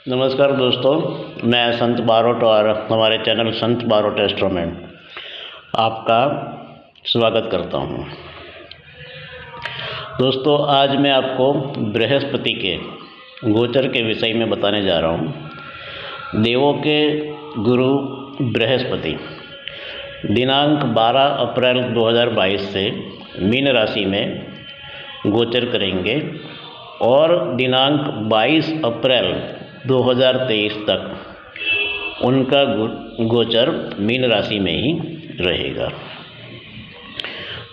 नमस्कार दोस्तों, मैं संत बारोट और हमारे चैनल संत बारोट एस्ट्रो में आपका स्वागत करता हूं। दोस्तों, आज मैं आपको बृहस्पति के गोचर के विषय में बताने जा रहा हूं। देवों के गुरु बृहस्पति दिनांक 12 अप्रैल 2022 से मीन राशि में गोचर करेंगे और दिनांक 22 अप्रैल 2023 तक उनका गोचर मीन राशि में ही रहेगा।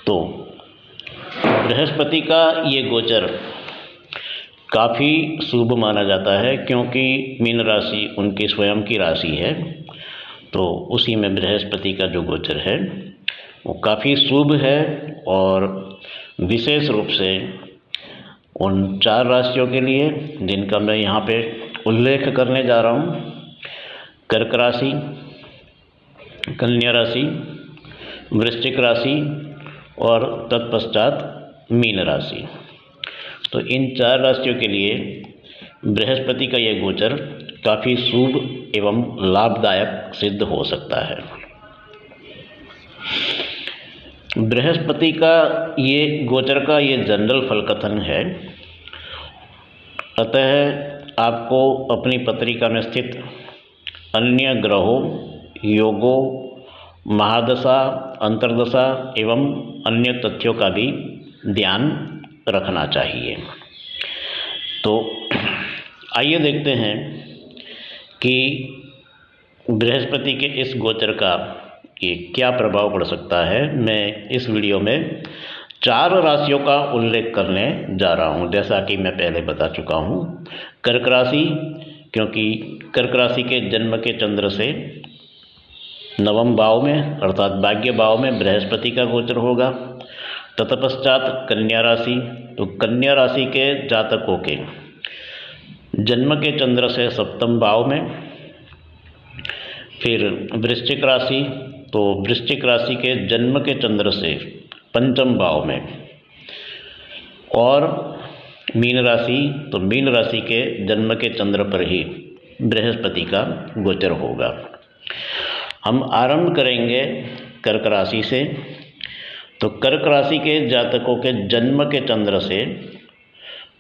तो बृहस्पति का ये गोचर काफ़ी शुभ माना जाता है, क्योंकि मीन राशि उनकी स्वयं की राशि है। तो उसी में बृहस्पति का जो गोचर है वो काफ़ी शुभ है और विशेष रूप से उन 4 राशियों के लिए जिनका मैं यहाँ पे उल्लेख करने जा रहा हूँ: कर्क राशि, कन्या राशि, वृश्चिक राशि और तत्पश्चात मीन राशि। तो इन 4 राशियों के लिए बृहस्पति का यह गोचर काफ़ी शुभ एवं लाभदायक सिद्ध हो सकता है। बृहस्पति का ये गोचर का ये जनरल फल कथन है। अतः आपको अपनी पत्रिका में स्थित अन्य ग्रहों, योगों, महादशा, अंतर्दशा एवं अन्य तथ्यों का भी ध्यान रखना चाहिए। तो आइए देखते हैं कि बृहस्पति के इस गोचर का ये क्या प्रभाव पड़ सकता है। मैं इस वीडियो में 4 राशियों का उल्लेख करने जा रहा हूँ, जैसा कि मैं पहले बता चुका हूँ। कर्क राशि, क्योंकि कर्क राशि के जन्म के चंद्र से नवम भाव में अर्थात भाग्य भाव में बृहस्पति का गोचर होगा। तत्पश्चात कन्या राशि, तो कन्या राशि के जातकों के जन्म के चंद्र से सप्तम भाव में। फिर वृश्चिक राशि, तो वृश्चिक राशि के जन्म के चंद्र से पंचम भाव में। और मीन राशि, तो मीन राशि के जन्म के चंद्र पर ही बृहस्पति का गोचर होगा। हम आरंभ करेंगे कर्क राशि से। तो कर्क राशि के जातकों के जन्म के चंद्र से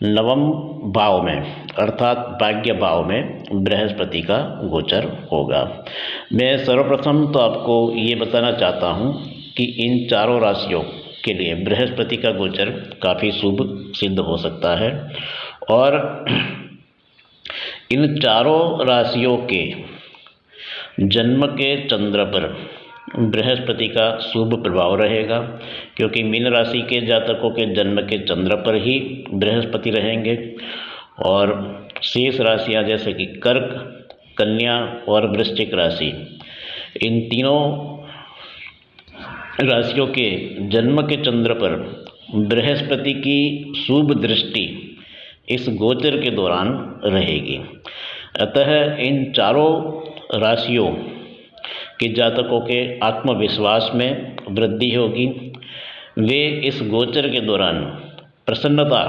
नवम भाव में अर्थात भाग्य भाव में बृहस्पति का गोचर होगा। मैं सर्वप्रथम तो आपको ये बताना चाहता हूँ कि इन 4 राशियों के लिए बृहस्पति का गोचर काफ़ी शुभ सिद्ध हो सकता है और इन 4 राशियों के जन्म के चंद्र पर बृहस्पति का शुभ प्रभाव रहेगा, क्योंकि मीन राशि के जातकों के जन्म के चंद्र पर ही बृहस्पति रहेंगे और शेष राशियां जैसे कि कर्क, कन्या और वृश्चिक राशि, इन तीनों राशियों के जन्म के चंद्र पर बृहस्पति की शुभ दृष्टि इस गोचर के दौरान रहेगी। अतः इन 4 राशियों के जातकों के आत्मविश्वास में वृद्धि होगी। वे इस गोचर के दौरान प्रसन्नता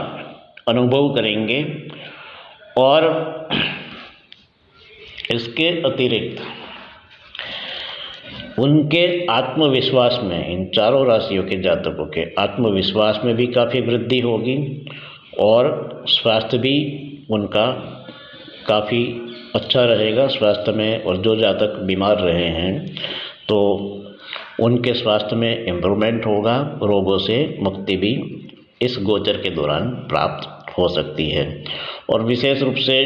अनुभव करेंगे और इसके अतिरिक्त उनके आत्मविश्वास में, इन 4 राशियों के जातकों के आत्मविश्वास में भी काफ़ी वृद्धि होगी और स्वास्थ्य भी उनका काफ़ी अच्छा रहेगा। स्वास्थ्य में, और जो जातक बीमार रहे हैं तो उनके स्वास्थ्य में इम्प्रूवमेंट होगा। रोगों से मुक्ति भी इस गोचर के दौरान प्राप्त हो सकती है। और विशेष रूप से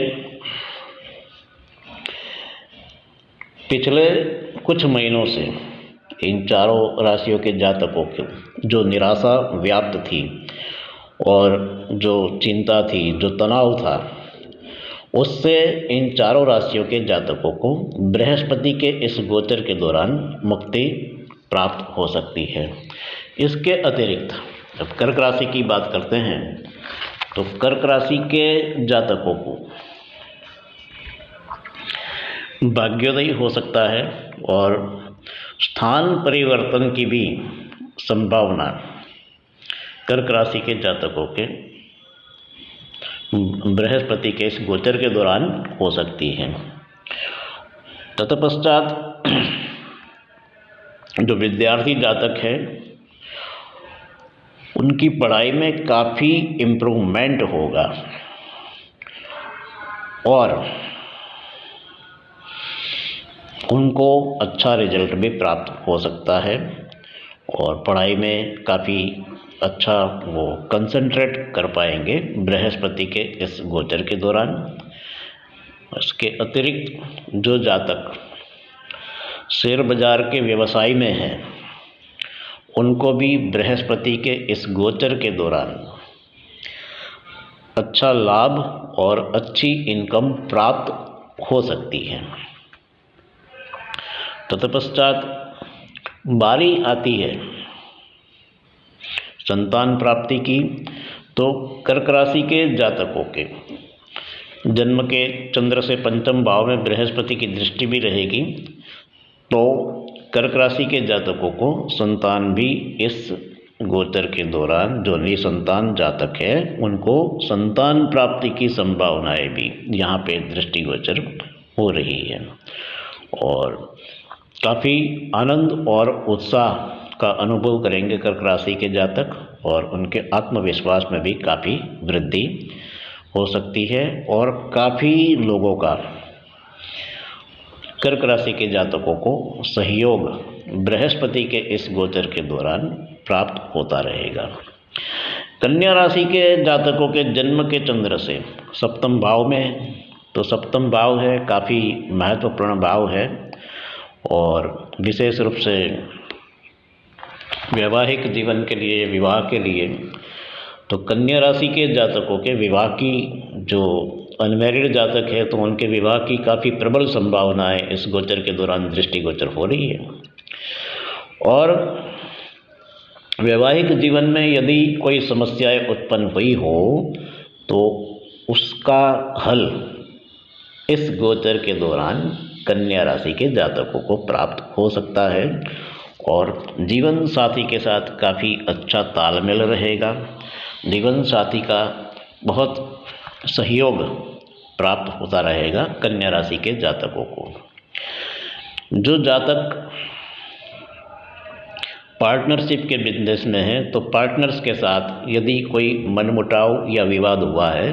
पिछले कुछ महीनों से इन 4 राशियों के जातकों को जो निराशा व्याप्त थी और जो चिंता थी, जो तनाव था, उससे इन 4 राशियों के जातकों को बृहस्पति के इस गोचर के दौरान मुक्ति प्राप्त हो सकती है। इसके अतिरिक्त जब कर्क राशि की बात करते हैं तो कर्क राशि के जातकों को भाग्योदय हो सकता है और स्थान परिवर्तन की भी संभावना कर्क राशि के जातकों के बृहस्पति के इस गोचर के दौरान हो सकती है। तत्पश्चात जो विद्यार्थी जातक है उनकी पढ़ाई में काफ़ी इम्प्रूवमेंट होगा और उनको अच्छा रिजल्ट भी प्राप्त हो सकता है और पढ़ाई में काफ़ी अच्छा वो कंसंट्रेट कर पाएंगे बृहस्पति के इस गोचर के दौरान। इसके अतिरिक्त जो जातक शेयर बाजार के व्यवसाय में हैं उनको भी बृहस्पति के इस गोचर के दौरान अच्छा लाभ और अच्छी इनकम प्राप्त हो सकती है। तत्पश्चात बारी आती है संतान प्राप्ति की, तो कर्क राशि के जातकों के जन्म के चंद्र से पंचम भाव में बृहस्पति की दृष्टि भी रहेगी, तो कर्क राशि के जातकों को संतान भी इस गोचर के दौरान, जो निसंतान जातक है उनको संतान प्राप्ति की संभावनाएं भी यहाँ पे दृष्टिगोचर हो रही है और काफ़ी आनंद और उत्साह का अनुभव करेंगे कर्क राशि के जातक और उनके आत्मविश्वास में भी काफ़ी वृद्धि हो सकती है और काफ़ी लोगों का कर्क राशि के जातकों को सहयोग बृहस्पति के इस गोचर के दौरान प्राप्त होता रहेगा। कन्या राशि के जातकों के जन्म के चंद्र से सप्तम भाव में, तो सप्तम भाव है काफ़ी महत्वपूर्ण भाव है और विशेष रूप से वैवाहिक जीवन के लिए, विवाह के लिए, तो कन्या राशि के जातकों के विवाह की, जो अनमैरिड जातक है तो उनके विवाह की काफ़ी प्रबल संभावनाएं इस गोचर के दौरान दृष्टिगोचर हो रही है। और वैवाहिक जीवन में यदि कोई समस्याएं उत्पन्न हुई हो तो उसका हल इस गोचर के दौरान कन्या राशि के जातकों को प्राप्त हो सकता है और जीवन साथी के साथ काफ़ी अच्छा तालमेल रहेगा। जीवन साथी का बहुत सहयोग प्राप्त होता रहेगा कन्या राशि के जातकों को। जो जातक पार्टनरशिप के बिजनेस में है तो पार्टनर्स के साथ यदि कोई मनमुटाव या विवाद हुआ है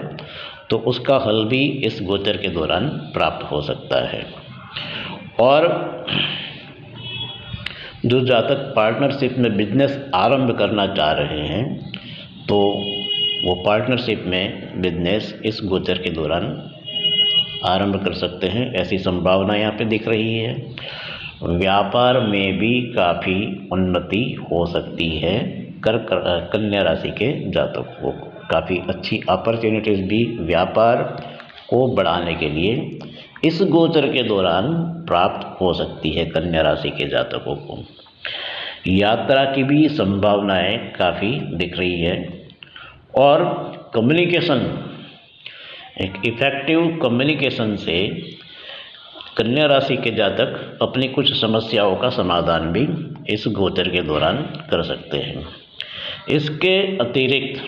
तो उसका हल भी इस गोचर के दौरान प्राप्त हो सकता है। और जो जातक पार्टनरशिप में बिजनेस आरंभ करना चाह रहे हैं तो वो पार्टनरशिप में बिजनेस इस गोचर के दौरान आरंभ कर सकते हैं, ऐसी संभावना यहाँ पे दिख रही है। व्यापार में भी काफ़ी उन्नति हो सकती है। कन्या राशि के जातकों को काफ़ी अच्छी अपॉर्चुनिटीज़ भी व्यापार को बढ़ाने के लिए इस गोचर के दौरान प्राप्त हो सकती है कन्या राशि के जातकों को। यात्रा की भी संभावनाएं काफ़ी दिख रही है और कम्युनिकेशन, एक इफ़ेक्टिव कम्युनिकेशन से कन्या राशि के जातक अपनी कुछ समस्याओं का समाधान भी इस गोचर के दौरान कर सकते हैं। इसके अतिरिक्त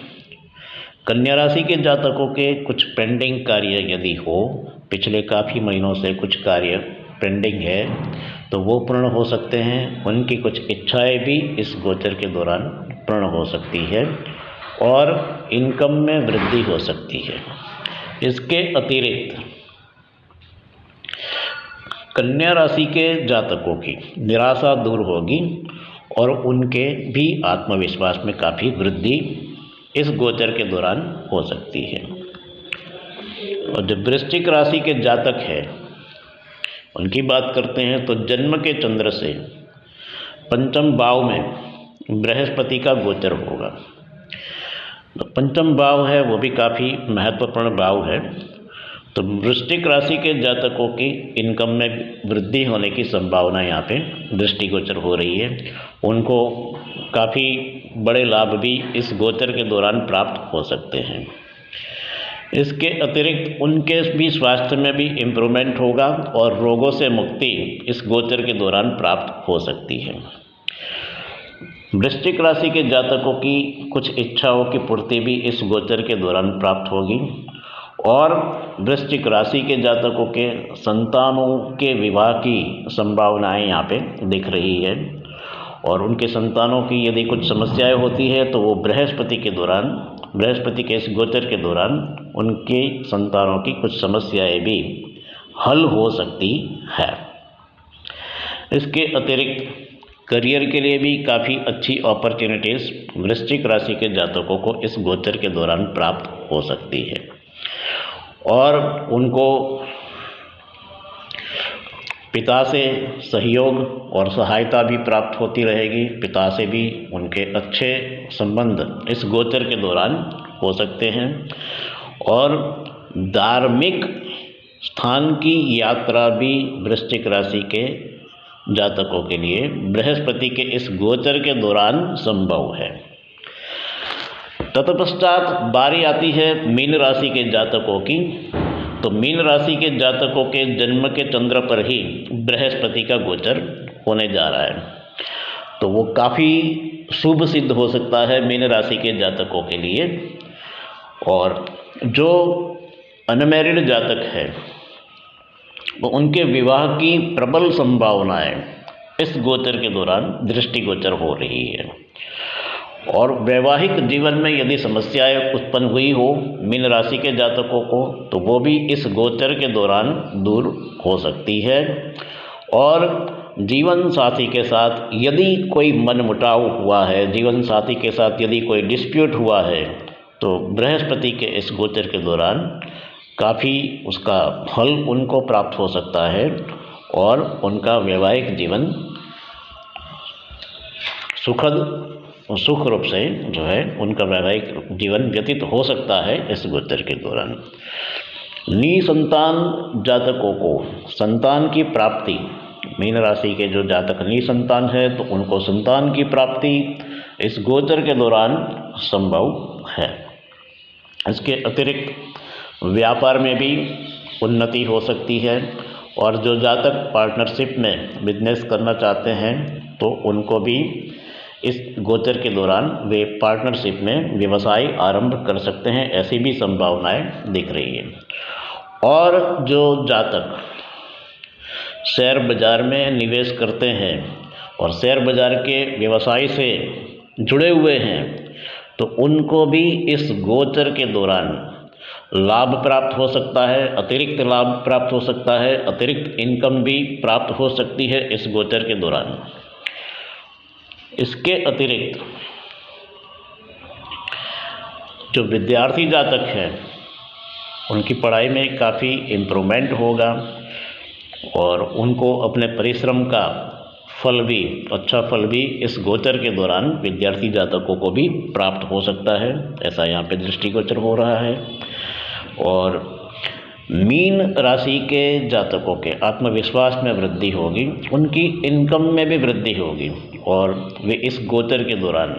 कन्या राशि के जातकों के कुछ पेंडिंग कार्य यदि हो, पिछले काफ़ी महीनों से कुछ कार्य पेंडिंग है तो वो पूर्ण हो सकते हैं। उनकी कुछ इच्छाएं भी इस गोचर के दौरान पूर्ण हो सकती है और इनकम में वृद्धि हो सकती है। इसके अतिरिक्त कन्या राशि के जातकों की निराशा दूर होगी और उनके भी आत्मविश्वास में काफ़ी वृद्धि इस गोचर के दौरान हो सकती है। और जो वृश्चिक राशि के जातक है उनकी बात करते हैं तो जन्म के चंद्र से पंचम भाव में बृहस्पति का गोचर होगा। तो पंचम भाव है वो भी काफ़ी महत्वपूर्ण भाव है। तो वृश्चिक राशि के जातकों की इनकम में वृद्धि होने की संभावना यहाँ पे दृष्टिगोचर हो रही है। उनको काफ़ी बड़े लाभ भी इस गोचर के दौरान प्राप्त हो सकते हैं। इसके अतिरिक्त उनके भी स्वास्थ्य में भी इम्प्रूवमेंट होगा और रोगों से मुक्ति इस गोचर के दौरान प्राप्त हो सकती है। वृश्चिक राशि के जातकों की कुछ इच्छाओं की पूर्ति भी इस गोचर के दौरान प्राप्त होगी और वृश्चिक राशि के जातकों के संतानों के विवाह की संभावनाएं यहाँ पे दिख रही है। और उनके संतानों की यदि कुछ समस्याएं होती है तो वो बृहस्पति के इस गोचर के दौरान उनके संतानों की कुछ समस्याएं भी हल हो सकती है। इसके अतिरिक्त करियर के लिए भी काफ़ी अच्छी अपॉर्चुनिटीज़ वृश्चिक राशि के जातकों को इस गोचर के दौरान प्राप्त हो सकती है और उनको पिता से सहयोग और सहायता भी प्राप्त होती रहेगी। पिता से भी उनके अच्छे संबंध इस गोचर के दौरान हो सकते हैं और धार्मिक स्थान की यात्रा भी वृश्चिक राशि के जातकों के लिए बृहस्पति के इस गोचर के दौरान संभव है। तत्पश्चात बारी आती है मीन राशि के जातकों की। तो मीन राशि के जातकों के जन्म के चंद्र पर ही बृहस्पति का गोचर होने जा रहा है, तो वो काफ़ी शुभ सिद्ध हो सकता है मीन राशि के जातकों के लिए। और जो अनमैरिड जातक है वो उनके विवाह की प्रबल संभावनाएं इस गोचर के दौरान दृष्टिगोचर हो रही है। और वैवाहिक जीवन में यदि समस्याएं उत्पन्न हुई हो मीन राशि के जातकों को तो वो भी इस गोचर के दौरान दूर हो सकती है। और जीवन साथी के साथ यदि कोई मनमुटाव हुआ है, जीवन साथी के साथ यदि कोई डिस्प्यूट हुआ है, तो बृहस्पति के इस गोचर के दौरान काफ़ी उसका फल उनको प्राप्त हो सकता है और उनका वैवाहिक जीवन सुख रूप से जो है उनका वैवाहिक जीवन व्यतीत हो सकता है इस गोचर के दौरान। निसंतान जातकों को संतान की प्राप्ति, मीन राशि के जो जातक निसंतान है तो उनको संतान की प्राप्ति इस गोचर के दौरान संभव है। इसके अतिरिक्त व्यापार में भी उन्नति हो सकती है और जो जातक पार्टनरशिप में बिजनेस करना चाहते हैं तो उनको भी इस गोचर के दौरान वे पार्टनरशिप में व्यवसाय आरंभ कर सकते हैं, ऐसी भी संभावनाएं दिख रही है। और जो जातक शेयर बाज़ार में निवेश करते हैं और शेयर बाज़ार के व्यवसाय से जुड़े हुए हैं तो उनको भी इस गोचर के दौरान लाभ प्राप्त हो सकता है, अतिरिक्त लाभ प्राप्त हो सकता है, अतिरिक्त इनकम भी प्राप्त हो सकती है इस गोचर के दौरान। इसके अतिरिक्त जो विद्यार्थी जातक हैं उनकी पढ़ाई में काफ़ी इम्प्रूवमेंट होगा और उनको अपने परिश्रम का अच्छा फल भी इस गोचर के दौरान विद्यार्थी जातकों को भी प्राप्त हो सकता है, ऐसा यहाँ पे दृष्टिगोचर हो रहा है। और मीन राशि के जातकों के आत्मविश्वास में वृद्धि होगी, उनकी इनकम में भी वृद्धि होगी और वे इस गोचर के दौरान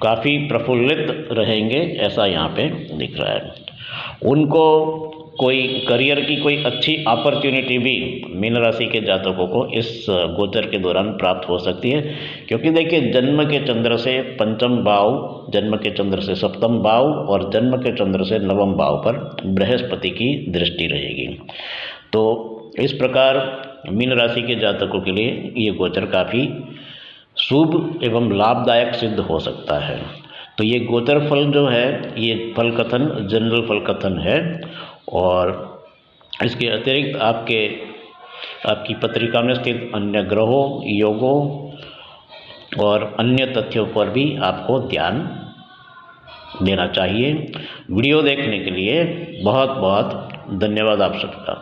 काफ़ी प्रफुल्लित रहेंगे, ऐसा यहाँ पे दिख रहा है। उनको कोई करियर की कोई अच्छी अपॉर्चुनिटी भी मीन राशि के जातकों को इस गोचर के दौरान प्राप्त हो सकती है, क्योंकि देखिए जन्म के चंद्र से पंचम भाव, जन्म के चंद्र से सप्तम भाव और जन्म के चंद्र से नवम भाव पर बृहस्पति की दृष्टि रहेगी। तो इस प्रकार मीन राशि के जातकों के लिए ये गोचर काफ़ी शुभ एवं लाभदायक सिद्ध हो सकता है। तो ये गोचर फल जो है ये फल कथन जनरल फल कथन है और इसके अतिरिक्त आपकी पत्रिका में स्थित अन्य ग्रहों, योगों और अन्य तथ्यों पर भी आपको ध्यान देना चाहिए। वीडियो देखने के लिए बहुत बहुत धन्यवाद आप सबका।